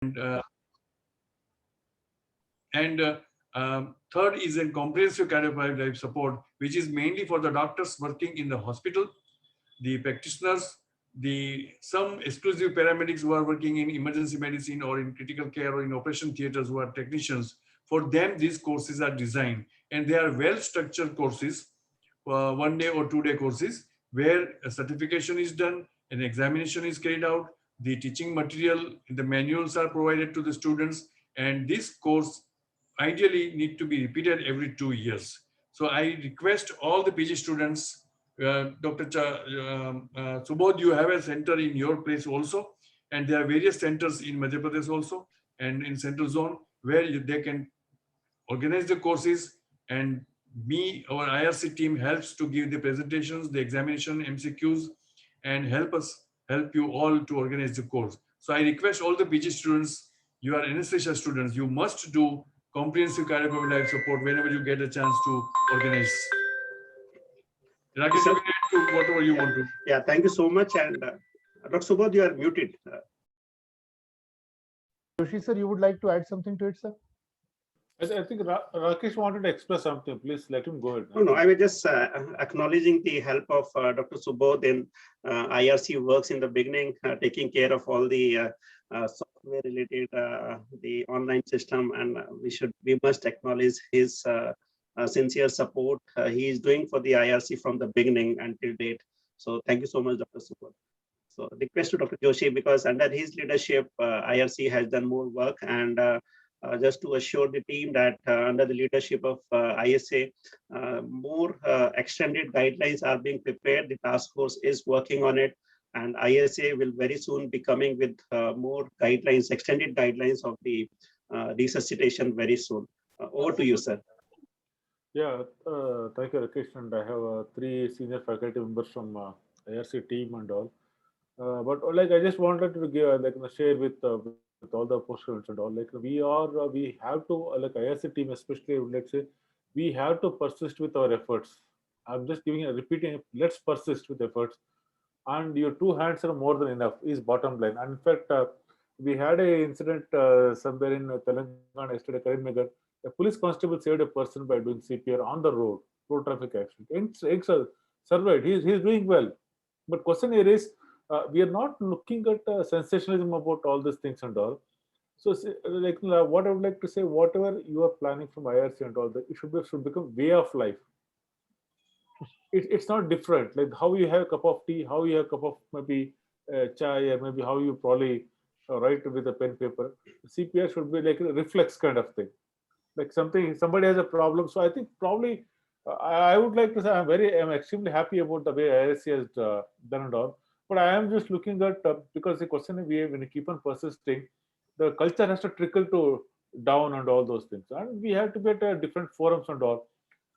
And third is a comprehensive cardiovascular life support, which is mainly for the doctors working in the hospital, the practitioners, the some exclusive paramedics who are working in emergency medicine or in critical care or in operation theaters who are technicians. For them, these courses are designed, and they are well-structured courses, 1 day or 2 day courses, where a certification is done, an examination is carried out, the teaching material, the manuals are provided to the students, and this course ideally need to be repeated every 2 years. So I request all the PG students, Dr. Subodh, you have a center in your place also, and there are various centers in Madhya Pradesh also, and in Central Zone where they can organize the courses, and our IRC team helps to give the presentations, the examination, MCQs, and help you all to organize the course. So I request all the PG students, you are anesthesia students, you must do comprehensive cardiovascular life support whenever you get a chance to organize. Rakesh, Sir, you can add to whatever you want to. yeah, thank you so much. And Dr. Subodh, you are muted. Joshi sir, you would like to add something to it, sir? I think Rakesh wanted to express something. Please let him go ahead. No, I was just acknowledging the help of Dr. Subodh in IRC works in the beginning, taking care of all the software related, the online system, and we must acknowledge his sincere support he is doing for the IRC from the beginning until date. So thank you so much, Dr. Subodh. So request to Dr. Joshi, because under his leadership, IRC has done more work, and just to assure the team that under the leadership of ISA, more extended guidelines are being prepared. The task force is working on it, and ISA will very soon be coming with more guidelines, extended guidelines of the resuscitation very soon. Over to you, sir. Yeah, thank you, Rakesh. And I have 3 senior faculty members from IRC team and all. But like I just wanted to give share with all the postgraduates and all. Like we have to like IRC team especially, let's say we have to persist with our efforts. I'm just repeating. Let's persist with efforts, and your 2 hands are more than enough. Is bottom line. And in fact, we had a incident somewhere in Telangana yesterday, Karimnagar. A police constable saved a person by doing CPR on the road traffic accident. It's survived. He's doing well. But question here is, we are not looking at sensationalism about all these things and all. So, like what I would like to say, whatever you are planning from IRC and all that, it should become way of life. It's not different. Like how you have a cup of tea, how you have a cup of maybe chai, or maybe how you probably write with a pen paper. CPR should be like a reflex kind of thing. Like somebody has a problem. So I think probably I would like to say I'm extremely happy about the way IRC has done and all. But I am just looking at because the question is when you keep on persisting, the culture has to trickle to down and all those things, and we have to be at different forums and all.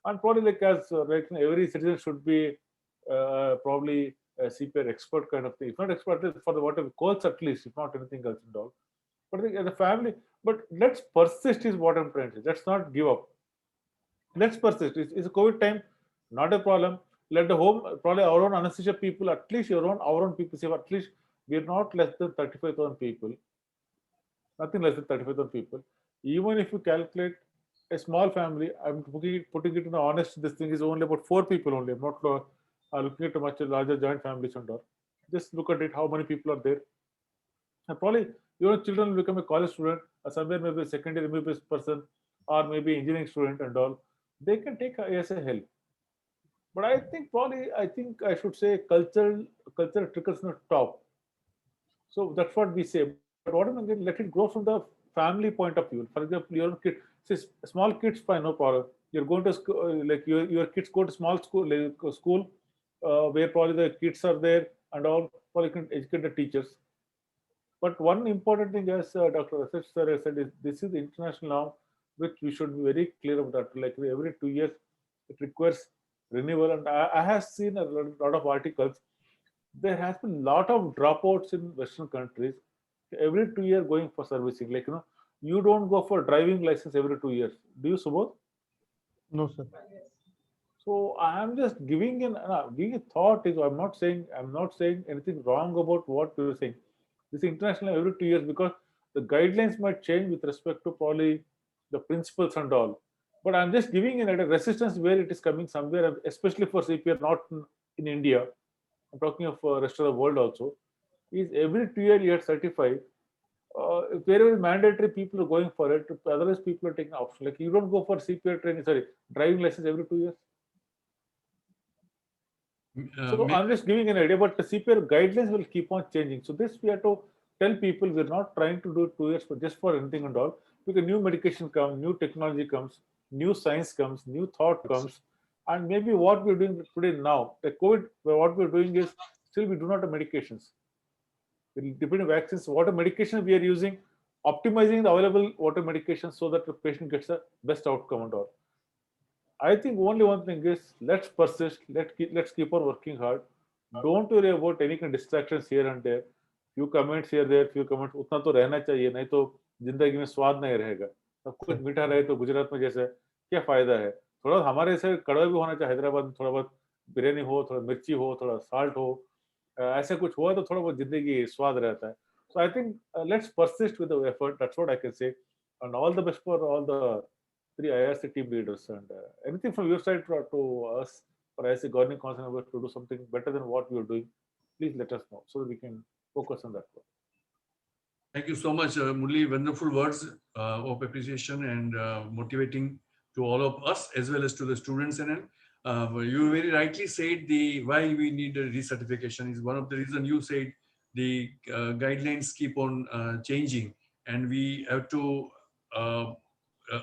And probably like as like every citizen should be probably a CPR expert kind of thing. If not expert, for the whatever course at least, if not anything else and all. But as a family, but let's persist is what I'm trying to say. Let's not give up. Let's persist. It's a COVID time, not a problem. Let the home, probably our own anesthesia people, at least our own people say, at least we're not less than 35,000 people, nothing less than 35,000 people. Even if you calculate a small family, I'm putting it in the honest, this thing is only about 4 people only. I'm not looking at a much larger joint families and all. Just look at it, how many people are there. And probably your children will become a college student, or somewhere maybe a secondary MBBS person, or maybe engineering student and all. They can take ASA help. But I think I should say culture trickles from the top. So that's what we say. But what I'm going to let it grow from the family point of view. For example, your kid, say small kids, fine, no problem. You're going to school, like your kids go to small school, like school, where probably the kids are there and all. Probably you can educate the teachers. But one important thing, as Dr. Rasesh sir has said, is this is the international law, which we should be very clear about that. Like every 2 years, it requires renewal. And I have seen a lot of articles. There has been a lot of dropouts in Western countries. Every 2 years going for servicing. Like you don't go for driving license every 2 years. Do you, Subodh? No, sir. So I am just giving a thought. Is I'm not saying anything wrong about what you're saying. This is international every 2 years because The guidelines might change with respect to probably the principles and all. But I'm just giving a resistance where it is coming somewhere, especially for CPR, not in India. I'm talking of rest of the world also. Is every 2 year you are certified. Wherever mandatory, people are going for it. Otherwise, people are taking option. Like you don't go for CPR training, sorry, driving license every 2 years. So I'm just giving an idea, but the CPR guidelines will keep on changing. So this we have to tell people we're not trying to do 2 years for just for anything and all. Because new medication comes, new technology comes, new science comes, new thought comes, and maybe what we're doing today now, the COVID, what we're doing is still we do not have medications. It depends on vaccines, what a medication we are using, optimizing the available water medication so that the patient gets the best outcome and all. I think only one thing is let's persist, let's keep on working hard. Don't worry about any kind of distractions here and there. Few comments here, there, few comments. उतना तो रहना चाहिए, नहीं तो जिंदगी में स्वाद नहीं रहेगा. सब कुछ मीठा रहे तो गुजरात में जैसे क्या फायदा है? थोड़ा हमारे से कड़वा भी होना चाहिए. हैदराबाद में थोड़ा बहुत बिरयानी हो, थोड़ा मिर्ची हो, थोड़ा साल्ट हो, ऐसा कुछ हुआ तो थोड़ा बहुत जिंदगी स्वाद रहता है. So I think let's persist with the effort. That's what I can say. And all the best for all the 3 IRC team leaders, and anything from your side to us for IRC governing council members to do something better than what we are doing, please let us know so that we can focus on that one. Thank you so much, Murli. Wonderful words of appreciation and motivating to all of us as well as to the students. And you very rightly said the why we need a recertification is one of the reasons. You said the guidelines keep on changing, and we have to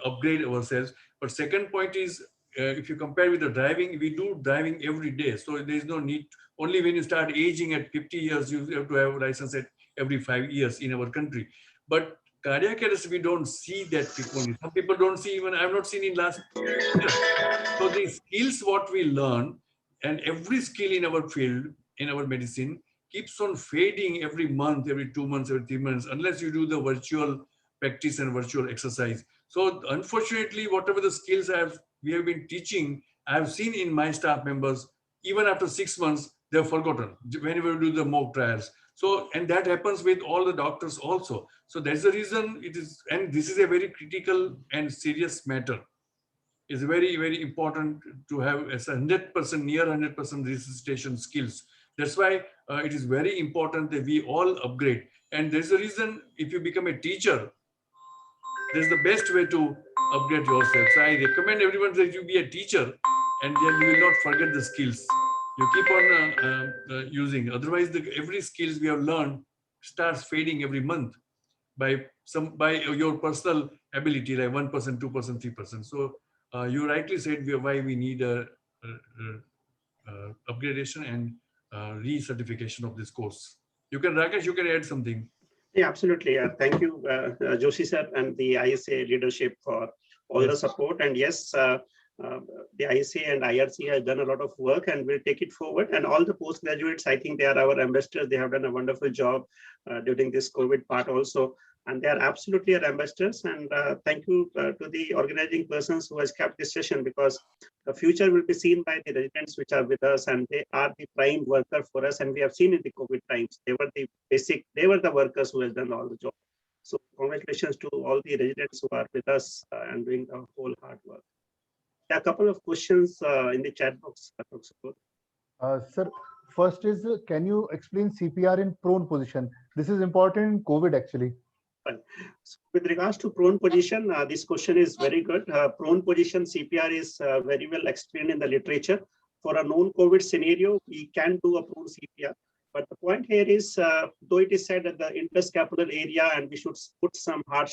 upgrade ourselves. But second point is, if you compare with the driving, we do driving every day, so there is no need. Only when you start aging at 50 years, you have to have a license at every 5 years in our country. But cardiac arrest, we don't see that frequently. Some people don't see, even I've not seen in last year. So the skills what we learn, and every skill in our field, in our medicine, keeps on fading every month, every 2 months, every 3 months, unless you do the virtual practice and virtual exercise. So unfortunately, whatever the skills we have been teaching, I have seen in my staff members, even after 6 months, they've forgotten whenever we do the mock trials. So, and that happens with all the doctors also. So that's the reason it is, and this is a very critical and serious matter. It's very, very important to have as 100%, near 100% resuscitation skills. That's why it is very important that we all upgrade. And there's a reason, if you become a teacher, that's the best way to upgrade yourself. So I recommend everyone that you be a teacher, and then you will not forget the skills. You keep on using. Otherwise, every skills we have learned starts fading every month by your personal ability, like 1%, 2%, 3%. So you rightly said why we need a upgradation and recertification of this course. You can, Rakesh, you can add something. Yeah, absolutely. Thank you, Joshi sir, and the ISA leadership for all the support. And yes, the ISA and IRC has done a lot of work, and we'll take it forward. And all the postgraduates, I think they are our ambassadors. They have done a wonderful job during this COVID part also. And they are absolutely our ambassadors. And thank you to the organizing persons who has kept this session, because the future will be seen by the residents which are with us, and they are the prime worker for us. And we have seen in the COVID times, they were the workers who has done all the job. So congratulations to all the residents who are with us and doing the whole hard work. There are a couple of questions in the chat box. Sir, first is, can you explain CPR in prone position? This is important in COVID actually. So with regards to prone position, this question is very good. Prone position CPR is very well explained in the literature. For a known COVID scenario, we can do a prone CPR. But the point here is, though it is said that the interscapular area and we should put some hard